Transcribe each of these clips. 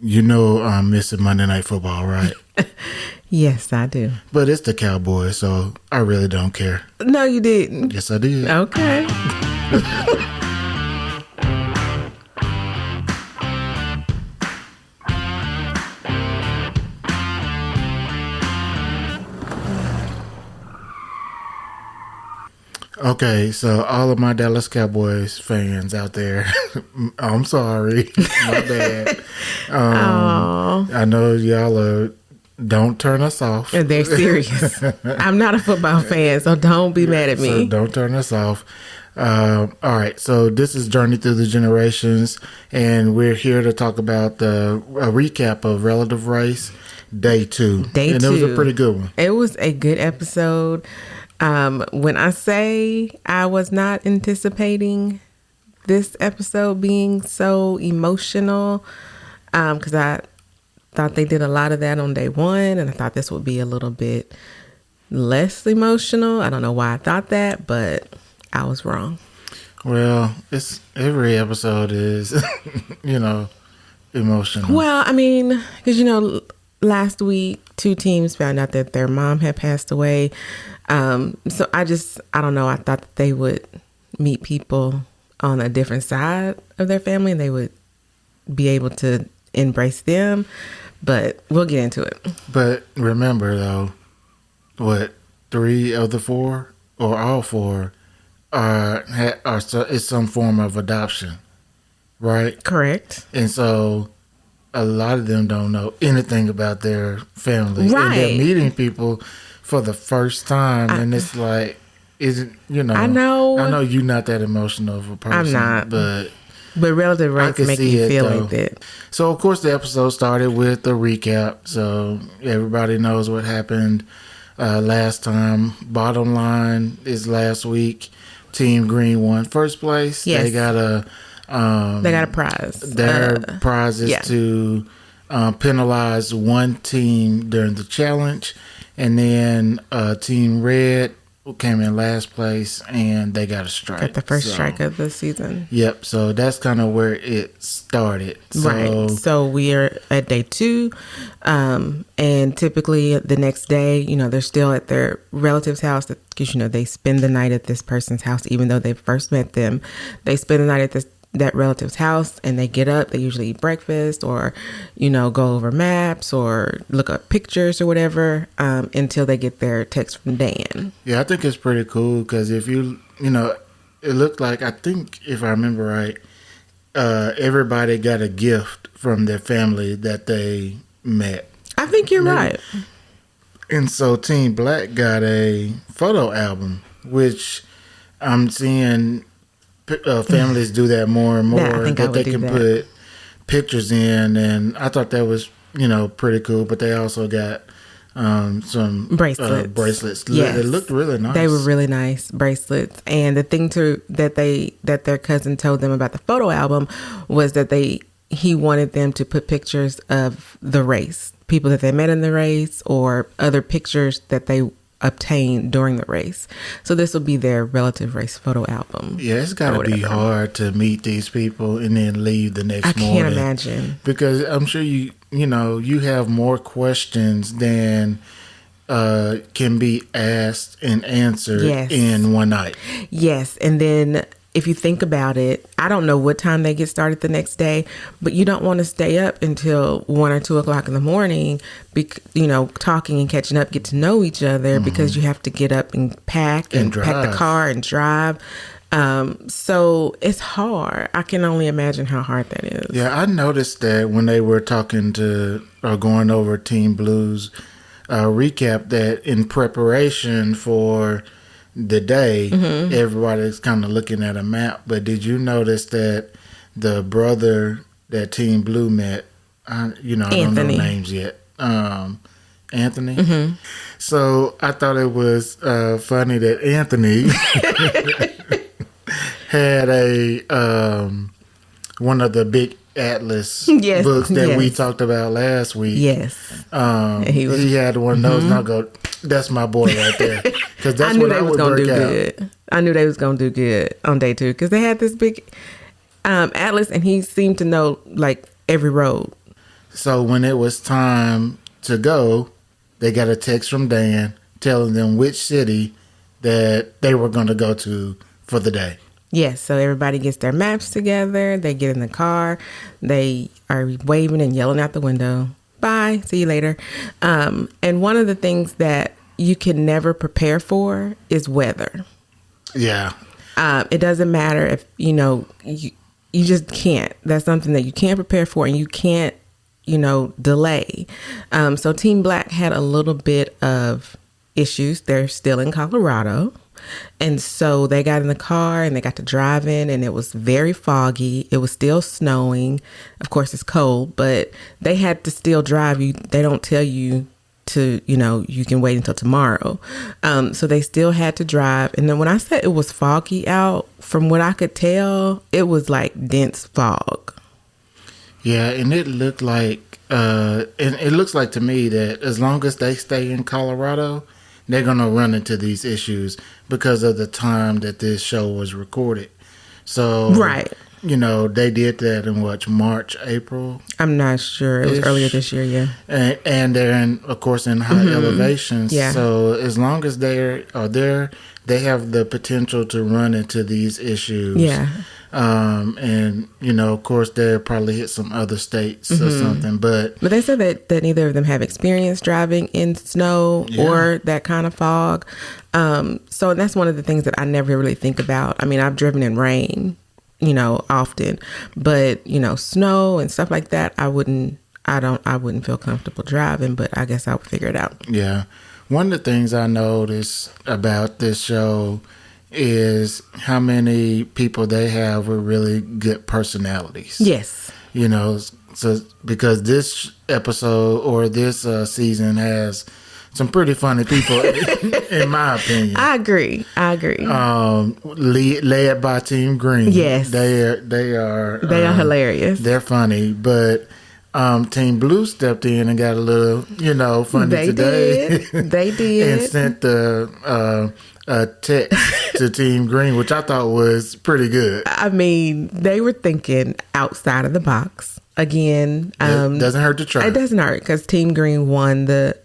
You know I'm missing Monday Night Football, right? Yes, I do. But it's the Cowboys, so I really don't care. No, you didn't. Yes, I did. Okay. Okay, so all of my Dallas Cowboys fans out there, I'm sorry. My bad. I know y'all are, don't turn us off. They're serious. I'm not a football fan, so don't be mad at me. So don't turn us off. All right, so this is Journey Through the Generations, and we're here to talk about a recap of Relative Race, Day 2. And it was a pretty good one. It was a good episode. When I say I was not anticipating this episode being so emotional, because I thought they did a lot of that on day 1, and I thought this would be a little bit less emotional. I don't know why I thought that, but I was wrong. Well, every episode is, emotional. Well, I mean, because, last week, 2 teams found out that their mom had passed away. So I don't know. I thought that they would meet people on a different side of their family and they would be able to embrace them, but we'll get into it. But remember though, 3 of the 4 or all 4 is some form of adoption, right? Correct. And so a lot of them don't know anything about their family. Right. And they're meeting people for the first time, and it's like, I know you're not that emotional of a person. I'm not. But Relative Race make you feel like that. So, of course, the episode started with a recap. So, everybody knows what happened last time. Bottom line is last week, Team Green won first place. Yes. They got a prize. Their prize is to penalize one team during the challenge. And then Team Red came in last place, and they got a strike. Got the first strike of the season. Yep. So that's kind of where it started. Right. So we are at day 2. And typically the next day, they're still at their relative's house because, they spend the night at this person's house, even though they first met them. They spend the night at that relative's house, and they get up. They usually eat breakfast or, go over maps or look up pictures or whatever until they get their text from Dan. Yeah, I think it's pretty cool because if it looked like, I think if I remember right, everybody got a gift from their family that they met. I think you're right. And so Team Black got a photo album, which I'm seeing families do that more and more, that they can put pictures in, and I thought that was pretty cool. But they also got some bracelets. Yes. They looked really nice. They were really nice bracelets. And the thing that their cousin told them about the photo album was that he wanted them to put pictures of the race, people that they met in the race, or other pictures that they obtained during the race. So this will be their Relative Race photo album. Yeah, it's got to be hard to meet these people and then leave the next morning. I can't imagine. Because I'm sure you have more questions than can be asked and answered in one night. Yes, and then if you think about it, I don't know what time they get started the next day, but you don't want to stay up until 1 or 2 o'clock in the morning, talking and catching up, get to know each other, because you have to get up and pack and pack the car and drive. So it's hard. I can only imagine how hard that is. Yeah, I noticed that when they were talking to or going over Team Blue's recap, that in preparation for the day, everybody's kind of looking at a map. But did you notice that the brother that Team Blue met, I don't know names yet, Anthony? So I thought it was funny that Anthony had one of the big Atlas books that we talked about last week. Yes. He had one of those, and I go, that's my boy right there. Because that's what I was going to do good. I knew they was going to do good on day 2 because they had this big Atlas, and he seemed to know like every road. So when it was time to go, they got a text from Dan telling them which city that they were going to go to for the day. Yes, so everybody gets their maps together. They get in the car. They are waving and yelling out the window. Bye. See you later. And one of the things that you can never prepare for is weather. Yeah. It doesn't matter if, you just can't. That's something that you can't prepare for and you can't, delay. So Team Black had a little bit of issues. They're still in Colorado. And so they got in the car and they got to driving and it was very foggy. It was still snowing. Of course, it's cold, but they had to still drive. They don't tell you to, you can wait until tomorrow. So they still had to drive. And then when I said it was foggy out, from what I could tell, it was like dense fog. Yeah, and it looked like, and it looks like to me that as long as they stay in Colorado, they're going to run into these issues because of the time that this show was recorded. So, right. They did that in March, April? I'm not sure. It was earlier this year, yeah. And they're, of course, in high elevations. Yeah. So as long as they are there, they have the potential to run into these issues. Yeah. And, of course, they'll probably hit some other states or something. But they said that neither of them have experience driving in snow or that kind of fog. So that's one of the things that I never really think about. I mean, I've driven in rain, often. But, snow and stuff like that, I wouldn't feel comfortable driving. But I guess I would figure it out. Yeah. One of the things I noticed about this show is how many people they have with really good personalities. Yes. So because this episode or this season has some pretty funny people, in my opinion. I agree. Led by Team Green. Yes. They are hilarious. They're funny, but Team Blue stepped in and got a little, funny today. They did. And sent a text to Team Green, which I thought was pretty good. I mean, they were thinking outside of the box. Again, it doesn't hurt to try. It doesn't hurt because Team Green won the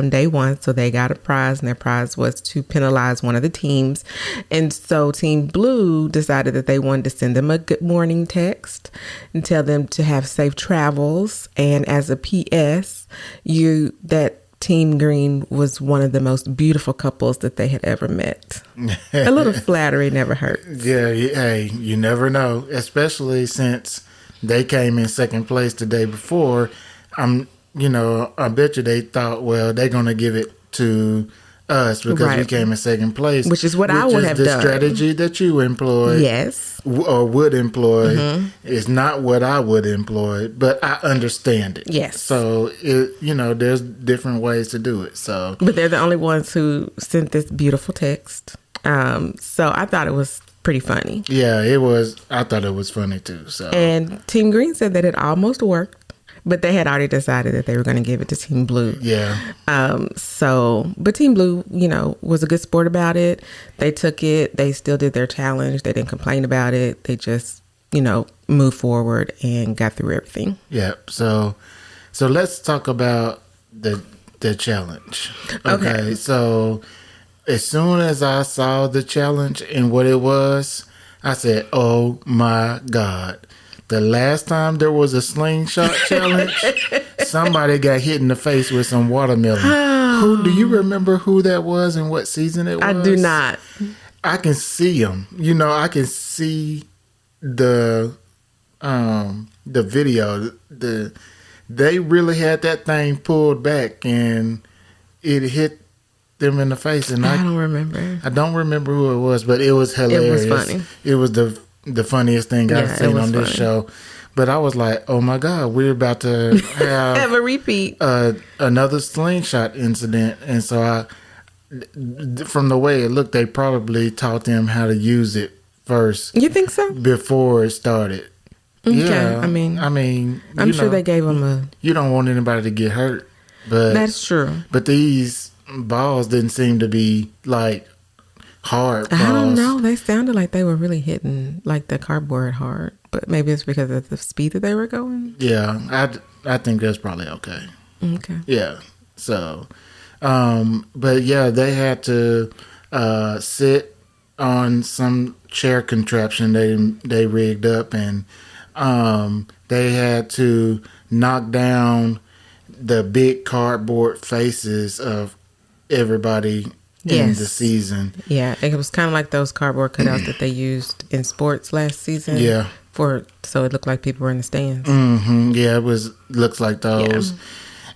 day one, so they got a prize, and their prize was to penalize one of the teams. And so Team Blue decided that they wanted to send them a good morning text and tell them to have safe travels. And as a PS, that Team Green was one of the most beautiful couples that they had ever met. A little flattery never hurts. Yeah, hey, you never know, especially since they came in second place the day before. I bet you they thought, well, they're going to give it to us because we came in second place. Which is what I would have done. The strategy that you employ. Yes. Or would employ is not what I would employ, but I understand it. Yes. So, there's different ways to do it. So, but they're the only ones who sent this beautiful text. So I thought it was pretty funny. Yeah, it was. I thought it was funny too. So, and Team Green said that it almost worked. But they had already decided that they were going to give it to Team Blue. Yeah. But Team Blue, was a good sport about it. They took it. They still did their challenge. They didn't complain about it. They just, moved forward and got through everything. Yeah. So let's talk about the challenge. Okay. So as soon as I saw the challenge and what it was, I said, "Oh my God." The last time there was a slingshot challenge, somebody got hit in the face with some watermelon. Do you remember who that was and what season it was? I do not. I can see them. I can see the video. They really had that thing pulled back and it hit them in the face. And I don't remember. I don't remember who it was, but it was hilarious. It was funny. It was the funniest thing I've seen on this show. But I was like, oh my God, we're about to have a repeat. Another slingshot incident. And so from the way it looked, they probably taught them how to use it first. You think so? Before it started. Okay. Yeah. I mean, I'm sure they gave them you don't want anybody to get hurt. But that's true. But these balls didn't seem to be like hard balls. I don't know. They sounded like they were really hitting like the cardboard hard, but maybe it's because of the speed that they were going. Yeah, I think that's probably okay. Okay. Yeah. So, but yeah, they had to sit on some chair contraption they rigged up, and they had to knock down the big cardboard faces of everybody in the season. Yeah, it was kind of like those cardboard cutouts that they used in sports last season. Yeah. So it looked like people were in the stands. Mm-hmm. Yeah, looks like those.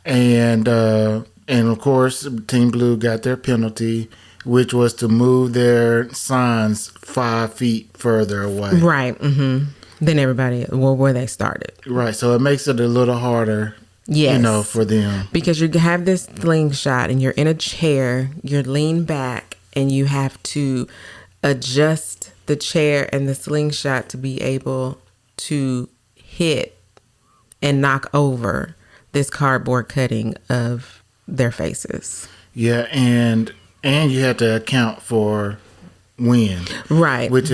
Yeah. And of course, Team Blue got their penalty, which was to move their signs 5 feet further away. Right. Mm-hmm. Than everybody, where they started. Right. So it makes it a little harder. Yes. For them. Because you have this slingshot and you're in a chair, you're leaned back, and you have to adjust the chair and the slingshot to be able to hit and knock over this cardboard cutting of their faces. Yeah, and you had to account for wind. Right. Which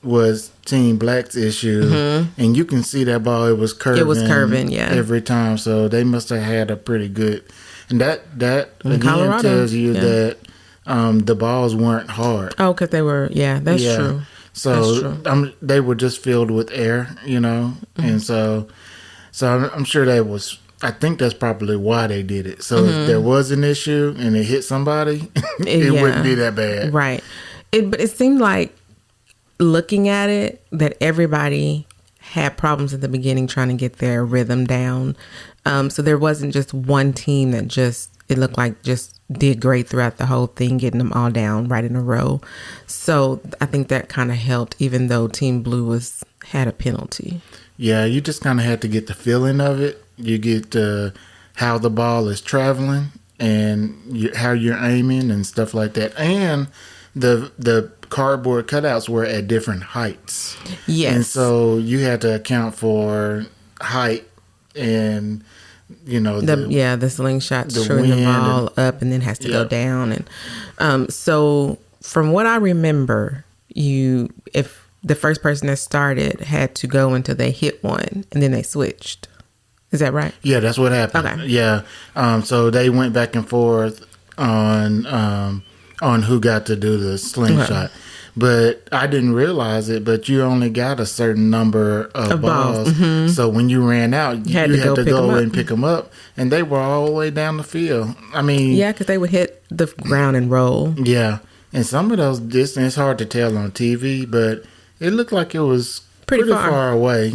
was Team Black's issue. Mm-hmm. And you can see that ball, it was curving, yeah. Every time. So they must have had a pretty good, and that again Colorado tells you that the balls weren't hard. Oh, because they were, that's true. So they were just filled with air, mm-hmm. And so I'm sure I think that's probably why they did it. So if there was an issue and it hit somebody, it wouldn't be that bad. Right. But it seemed like, looking at it, that everybody had problems at the beginning trying to get their rhythm down. So there wasn't just one team that it looked like just did great throughout the whole thing, getting them all down right in a row. So I think that kind of helped, even though Team Blue had a penalty. Yeah, you just kind of had to get the feeling of it. You get how the ball is traveling and how you're aiming and stuff like that. And the cardboard cutouts were at different heights. Yes. And so you had to account for height and, the slingshot shooting the ball up and then has to go down. And so from what I remember, if the first person that started had to go until they hit one and then they switched. Is that right? Yeah, that's what happened. Okay. Yeah. So they went back and forth on who got to do the slingshot. Okay. But I didn't realize it, but you only got a certain number of balls. Mm-hmm. So when you ran out, you had to go and pick them up. And they were all the way down the field. I mean... Yeah, because they would hit the ground and roll. Yeah. And some of those distances, it's hard to tell on TV, but it looked like it was pretty far away,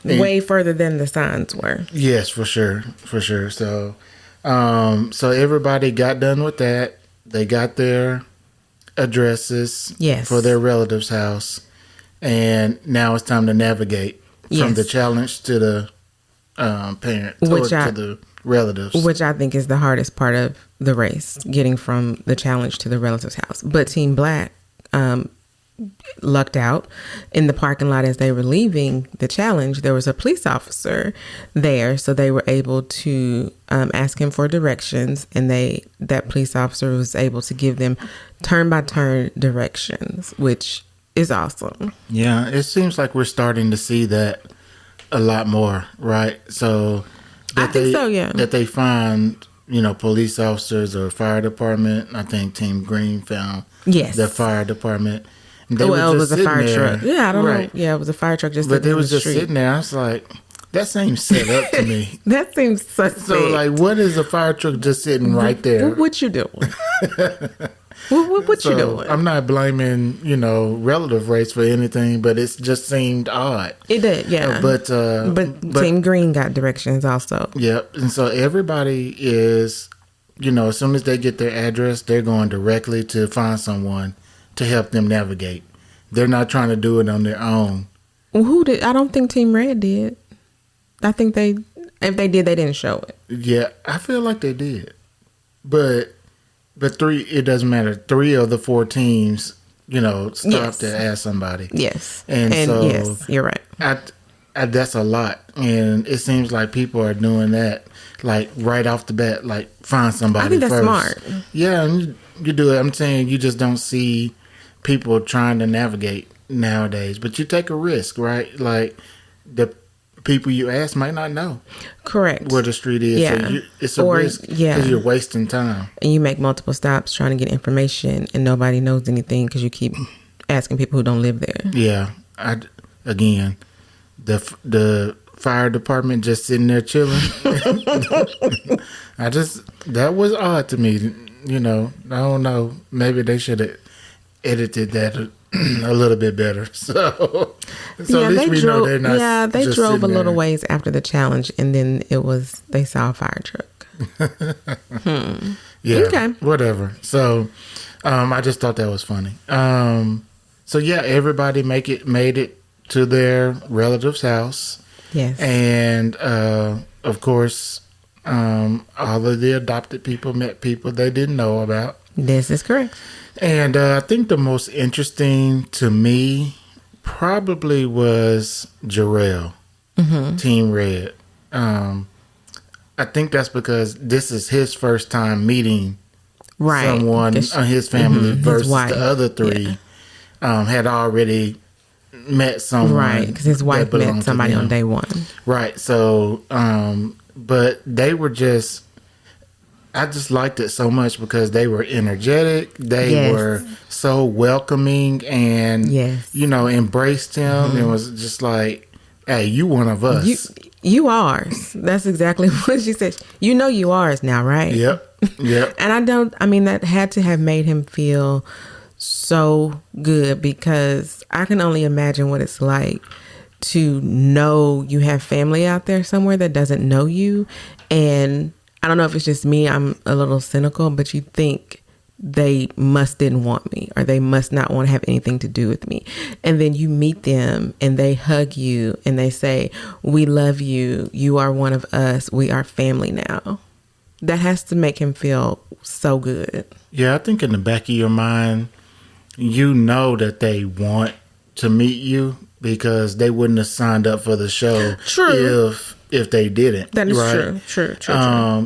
way further than the signs were. Yes, for sure. For sure. So, so everybody got done with that. They got their addresses for their relative's house, and now it's time to navigate from the challenge to the parents to the relatives, which I think is the hardest part of the race, getting from the challenge to the relative's house. But Team Black lucked out. In the parking lot as they were leaving the challenge, there was a police officer there, so they were able to ask him for directions, and that police officer was able to give them turn-by-turn directions, which is awesome. Yeah, it seems like we're starting to see that a lot more, right? So I think so, yeah. That they find, police officers or fire department. I think Team Green found the fire department. It was a fire truck. Yeah, I don't know. Yeah, it was a fire truck just But they was just sitting there. I was like, that seems set up to me. That seems suspect. So, like, what is a fire truck just sitting right there? What you doing? What you doing? I'm not blaming, relative race for anything, but it just seemed odd. It did, yeah. But Team Green got directions also. Yep. And so everybody is, as soon as they get their address, they're going directly to find someone to help them navigate. They're not trying to do it on their own. Well, who did? I don't think Team Red did. I think if they did, they didn't show it. Yeah, I feel like they did. But it doesn't matter. 3 of the 4 teams, stopped to ask somebody. Yes. And so yes, you're right. That's a lot. And it seems like people are doing that, like, right off the bat, like, find somebody I think that's first. Smart. Yeah, and you do it. I'm saying you just don't see people trying to navigate nowadays. But you take a risk, right? Like, people you ask might not know Correct. where the street is. Yeah. So it's a risk because you're wasting time. And you make multiple stops trying to get information, and nobody knows anything because you keep asking people who don't live there. Yeah. Again, the fire department just sitting there chilling. That was odd to me. You know, I don't know. Maybe they should have edited that a little bit better. So at least we know they're not. Yeah, they just drove a little there. ways after the challenge, and then they saw a fire truck. Yeah. Okay. Whatever. So, I just thought that was funny. So yeah, everybody made it to their relative's house. Yes. And of course, all of the adopted people met people they didn't know about. This is correct. And I think the most interesting to me probably was Jarrell, Team Red. I think that's because this is his first time meeting someone on his family versus the other three had already met someone. Right, because his wife met somebody on day one. Right, so, but they were just... I just liked it so much because they were energetic. They were so welcoming and, you know, embraced him. And was just like, hey, you one of us. You ours. That's exactly what she said. You know you ours now, right? Yep. And that had to have made him feel so good, because I can only imagine what it's like to know you have family out there somewhere that doesn't know you. And I don't know if it's just me, I'm a little cynical, but you think they didn't want me, or they must not want to have anything to do with me. And then you meet them and they hug you and they say, we love you. You are one of us. We are family now. That has to make him feel so good. Yeah, I think in the back of your mind, you know that they want to meet you because they wouldn't have signed up for the show if they didn't. That is right? True.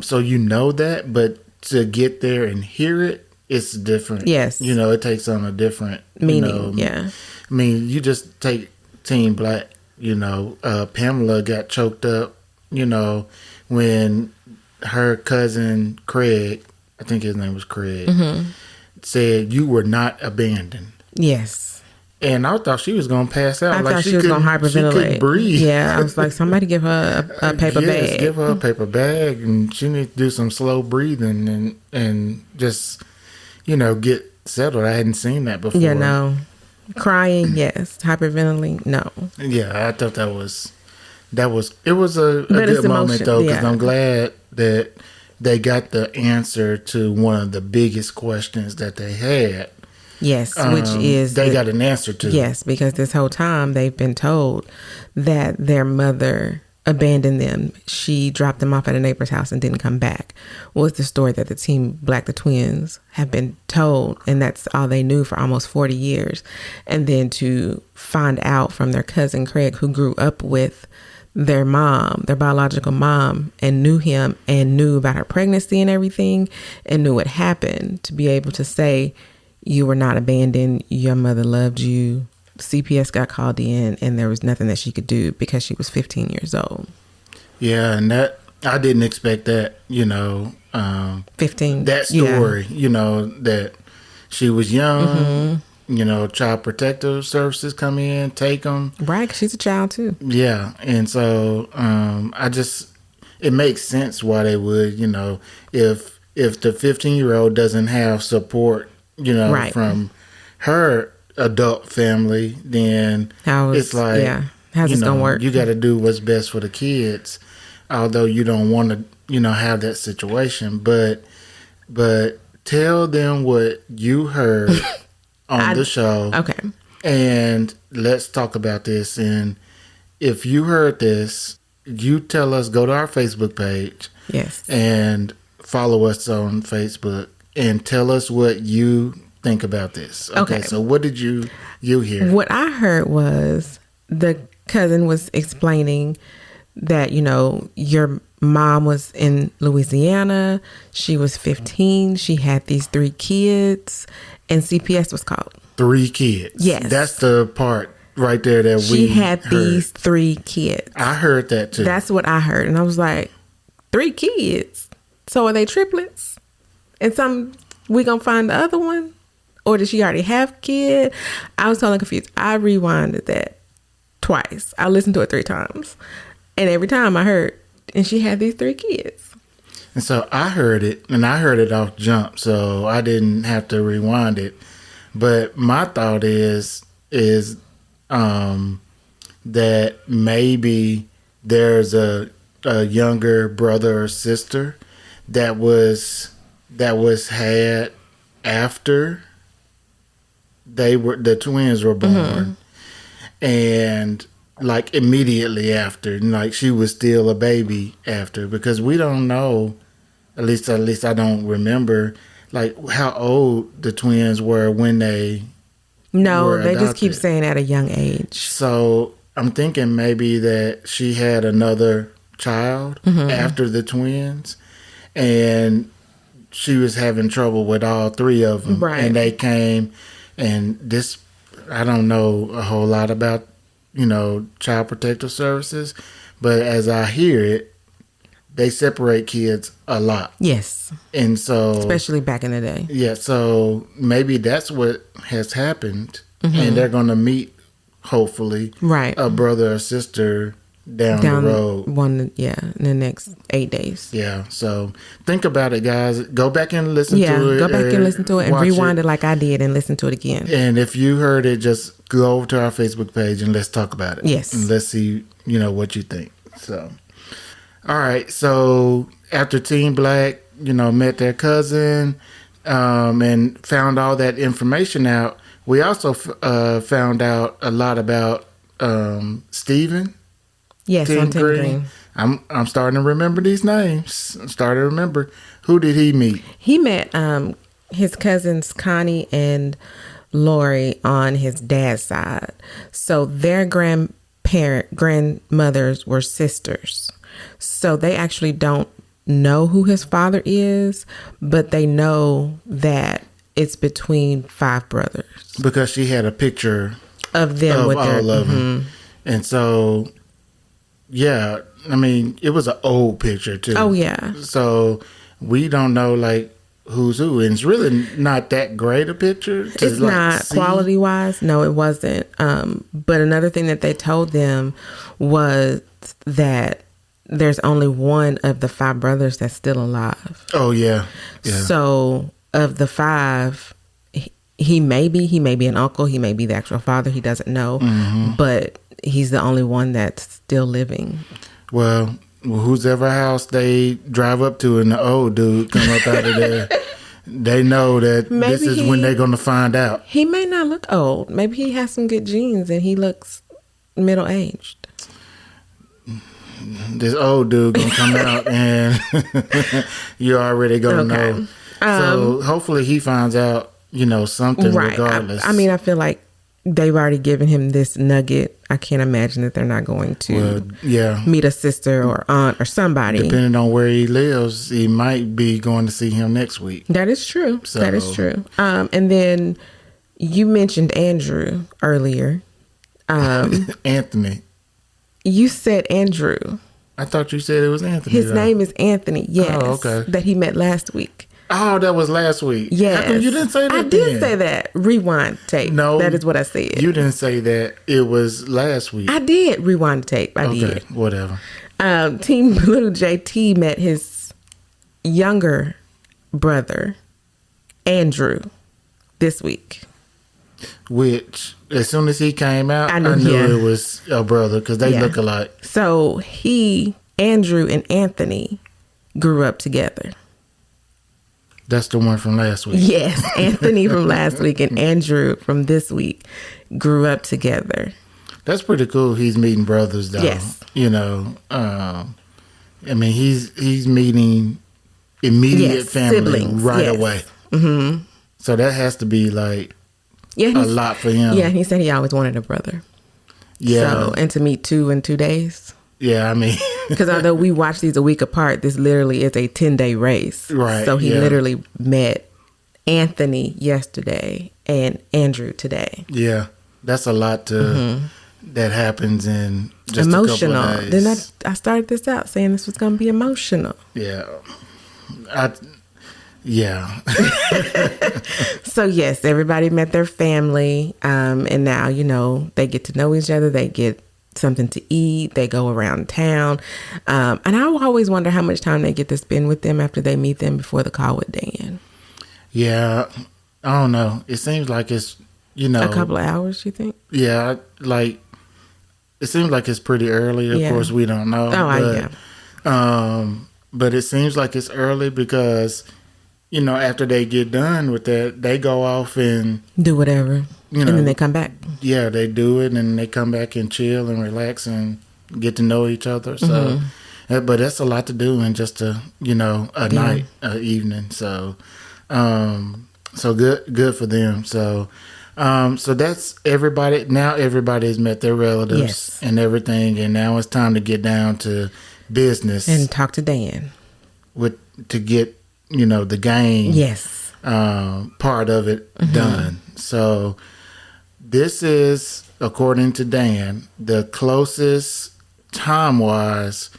So you know that, but to get there and hear it, it's different. Yes. You know, it takes on a different meaning. I mean, you just take Team Black, you know, Pamela got choked up, you know, when her cousin Craig, I think his name was Craig, said you were not abandoned. Yes. And I thought she was going to pass out. I thought she was going to hyperventilate. She couldn't breathe. Yeah, I was like, somebody give her a paper bag. Give her a paper bag, and she needs to do some slow breathing and just, you know, get settled. I hadn't seen that before. Yeah, no. Crying, yes. Hyperventilating, no. Yeah, I thought it was a good moment, though, because I'm glad that they got the answer to one of the biggest questions that they had. Yes, which is... They got an answer to. Yes, because this whole time they've been told that their mother abandoned them. She dropped them off at a neighbor's house and didn't come back. Was the story that the Team Black, the twins, have been told, and that's all they knew for almost 40 years. And then to find out from their cousin Craig, who grew up with their mom, their biological mom, and knew him and knew about her pregnancy and everything and knew what happened, to be able to say, you were not abandoned. Your mother loved you. CPS got called in, and there was nothing that she could do because she was 15 years old. Yeah, and that I didn't expect that. You know, 15. That story. Yeah. You know, that she was young. You know, Child Protective Services come in, take them. Right, 'cause she's a child too. Yeah, and so it makes sense why they would. You know, if the 15-year-old doesn't have support, you know, from her adult family, then it's like, how's this gonna work? You got to do what's best for the kids, although you don't want to, you know, have that situation. But tell them what you heard on the show. Okay. And let's talk about this. And if you heard this, you tell us, go to our Facebook page. Yes. And follow us on Facebook. And tell us what you think about this. Okay. So what did you hear? What I heard was the cousin was explaining that, you know, your mom was in Louisiana. She was 15. She had these 3 kids, and CPS was called. 3 kids. Yes. That's the part right there that She had heard. these 3 kids. I heard that too. That's what I heard. And I was like, 3 kids? So are they triplets? And we gonna find the other one? Or did she already have a kid? I was totally confused. I rewinded that twice. I listened to it 3 times. And every time I heard, and she had these 3 kids. And so I heard it, and I heard it off jump, so I didn't have to rewind it. But my thought is that maybe there's a younger brother or sister that was had after the twins were born, and like immediately after, like she was still a baby after, because we don't know, at least I don't remember like how old the twins were when they were they just keep adopted. saying at a young age. So I'm thinking maybe that she had another child after the twins, and she was having trouble with all 3 of them. Right. And they came, and this, I don't know a whole lot about, child protective services, but as I hear it, they separate kids a lot. Yes. And so, Especially back in the day. yeah, so maybe that's what has happened, and they're going to meet, hopefully, Right. a brother or sister down the road. in the next 8 days. Yeah, so think about it, guys. Go back and listen to it. Go back and listen to it and watch rewind it like I did and listen to it again. And if you heard it, just go over to our Facebook page and let's talk about it. Yes. And let's see, what you think. So, all right. So after Team Black, met their cousin, and found all that information out, we also found out a lot about Stephen. Yes, on Tim Green. I'm starting to remember these names. I'm starting to remember. Who did he meet? He met his cousins Connie and Lori on his dad's side. So their grandmothers were sisters. So they actually don't know who his father is, but they know that it's between 5 brothers. Because she had a picture of them with all of them. And so, yeah, I mean, it was an old picture too. Oh, yeah. So we don't know like who's who, and it's really not that great a picture. It's not quality wise. No, it wasn't. But another thing that they told them was that there's only one of the 5 brothers that's still alive. Oh yeah. So of the 5, he may be an uncle. He may be the actual father. He doesn't know, but he's the only one that's still living. Well, whose ever house they drive up to and the old dude come up out of there, they know that this is when they're going to find out. He may not look old. Maybe he has some good genes and he looks middle-aged. This old dude going to come out and you're already going to know. So hopefully he finds out, something regardless. I mean, I feel like they've already given him this nugget. I can't imagine that they're not going to meet a sister or aunt or somebody. Depending on where he lives, he might be going to see him next week. That is true. That is true. And then you mentioned Andrew earlier. Anthony. You said Andrew. I thought you said it was Anthony. His name is Anthony, yes. Oh, okay. That he met last week. Oh, that was last week. Yes. How come you didn't say that? I did say that. Rewind tape. No. That is what I said. You didn't say that it was last week. I did rewind tape. I did. Whatever. Team Blue JT met his younger brother, Andrew, this week. Which, as soon as he came out, I knew it was a brother because they look alike. So Andrew and Anthony grew up together. That's the one from last week. Yes, Anthony from last week and Andrew from this week grew up together. That's pretty cool. He's meeting brothers, though. Yes. I mean, he's meeting immediate family siblings, right away. Mm-hmm. So that has to be like a lot for him. Yeah, he said he always wanted a brother. Yeah. So, and to meet 2 in 2 days. Yeah, I mean. Because although we watch these a week apart, this literally is a 10-day race. Right. So he literally met Anthony yesterday and Andrew today. Yeah. that's a lot to that happens in just Emotional. a couple of Then days. I started this out saying this was going to be emotional. Yeah. So yes, everybody met their family, and now they get to know each other. They get something to eat. They go around town, and I always wonder how much time they get to spend with them after they meet them before the call with Dan. Yeah, I don't know. It seems like it's a couple of hours. You think? Yeah, like it seems like it's pretty early. Of course, we don't know. But it seems like it's early because after they get done with that, they go off and do whatever, and then they come back. Yeah, they do it, and they come back and chill and relax and get to know each other. So, but that's a lot to do in just a night, evening. So, so good for them. So, so that's everybody. Now everybody's met their relatives and everything, and now it's time to get down to business and talk to Dan to get the game part of it done. So this is, according to Dan, the closest time-wise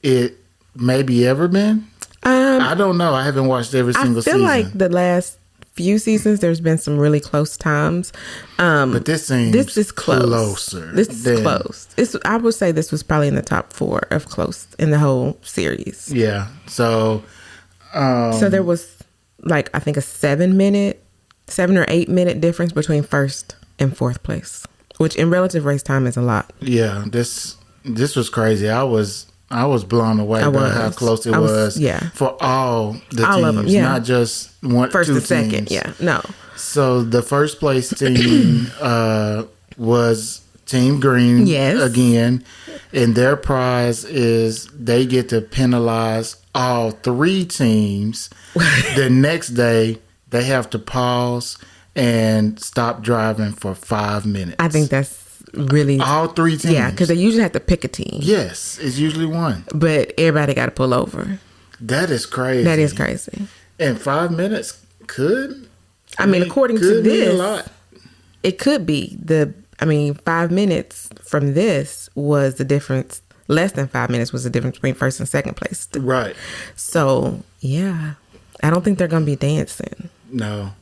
it maybe ever been. I don't know. I haven't watched every single season. I feel like the last few seasons there's been some really close times. But this is close. Closer. This is close. I would say this was probably in the top 4 of close in the whole series. Yeah. So there was I think a 7 or 8 minute difference between first and fourth place, which in relative race time is a lot. Yeah, this was crazy. I was blown away by how close it was for all the teams, of them, not just one, first two and second. teams. Yeah, no. So the first place team was Team Green again, and their prize is they get to penalize all 3 teams. The next day, they have to pause and stop driving for 5 minutes. I think that's really all 3 teams. Yeah, because they usually have to pick a team. Yes, it's usually one, but everybody got to pull over. That is crazy. That is crazy. And 5 minutes could. According to this, a lot. It could be 5 minutes from this was the difference. Less than 5 minutes was the difference between first and second place. Right. So, yeah. I don't think they're going to be dancing. No.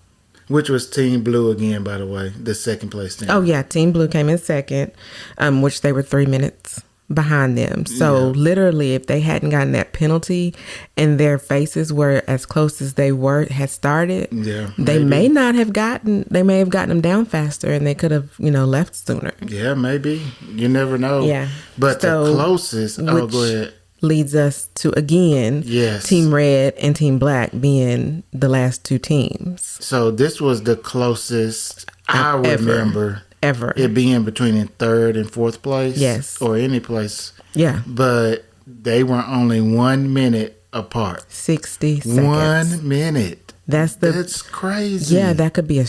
Which was Team Blue again, by the way, the second place team. Oh, yeah. Team Blue came in second, which they were 3 minutes behind them. So, literally, if they hadn't gotten that penalty and their faces were as close as they had started, they may have gotten them down faster and they could have, left sooner. Yeah, maybe. You never know. Yeah. But the closest, go ahead. Leads us to, again, Team Red and Team Black being the last 2 teams. So this was the closest I remember ever it being between in third and fourth place. Yes. Or any place. Yeah. But they were only 1 minute apart. 60 seconds. 1 minute. That's crazy. Yeah, that could be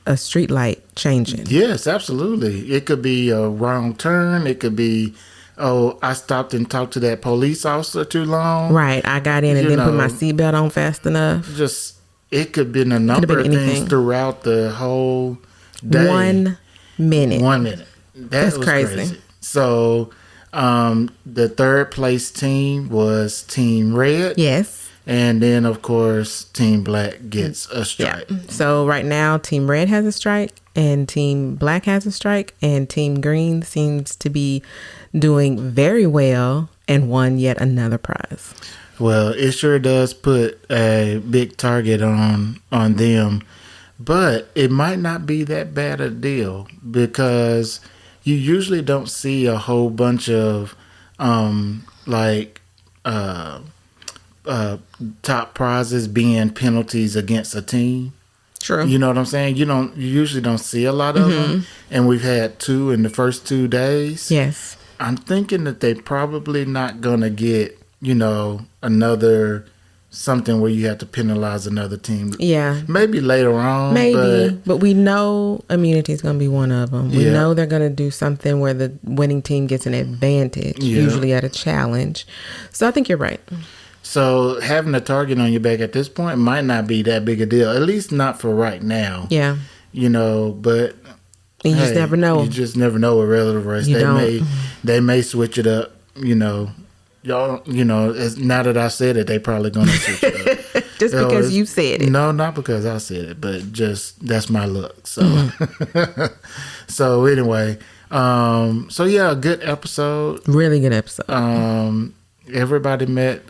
a street light changing. Yes, absolutely. It could be a wrong turn. It could be, I stopped and talked to that police officer too long. Right. I got in and didn't put my seatbelt on fast enough. It could have been a number of things throughout the whole day. 1 minute. 1 minute. That's crazy. So, the third place team was Team Red. Yes. And then, of course, Team Black gets a strike. Yeah. So right now, Team Red has a strike and Team Black has a strike. And Team Green seems to be doing very well and won yet another prize. Well, it sure does put a big target on them. But it might not be that bad a deal because you usually don't see a whole bunch of top prizes being penalties against a team. True. You know what I'm saying? You usually don't see a lot of them, and we've had 2 in the first 2 days. Yes. I'm thinking that they probably not gonna get another something where you have to penalize another team. Yeah. Maybe later on. But we know immunity is going to be one of them. We know they're going to do something where the winning team gets an advantage, usually at a challenge. So I think you're right. So having a target on your back at this point might not be that big a deal, at least not for right now. Yeah. But You just never know. You just never know with relative race. They may switch it up. Y'all. Now that I said it, they probably gonna switch it up. Just because you said it. No, not because I said it, but just that's my luck. So, so anyway, so yeah, a good episode. Really good episode. Everybody met,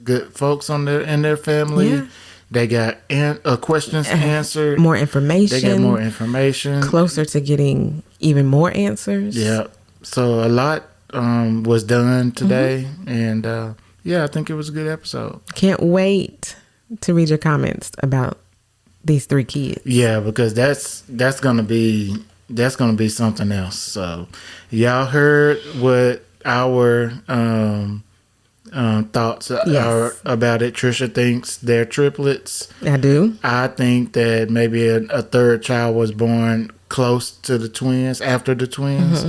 good folks in their family. Yeah. They got questions answered. More information. They got more information. Closer to getting even more answers. Yeah. So a lot was done today, and I think it was a good episode. Can't wait to read your comments about these 3 kids. Yeah, because that's gonna be something else. So y'all heard what our thoughts are about it. Trisha thinks they're triplets. I do. I think that maybe a third child was born close to the twins, after the twins.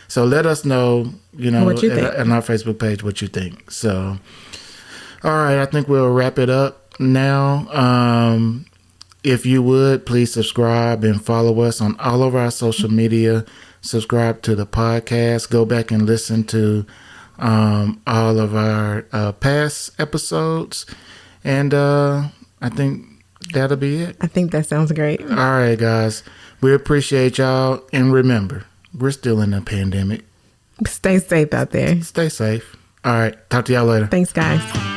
So let us know, what you think on our Facebook page, what you think. So, all right, I think we'll wrap it up now. If you would, please subscribe and follow us on all of our social media. Subscribe to the podcast. Go back and listen to all of our past episodes. And I think that'll be it. I think that sounds great. All right, guys. We appreciate y'all. And remember, we're still in a pandemic. Stay safe out there. Stay safe. All right. Talk to y'all later. Thanks, guys.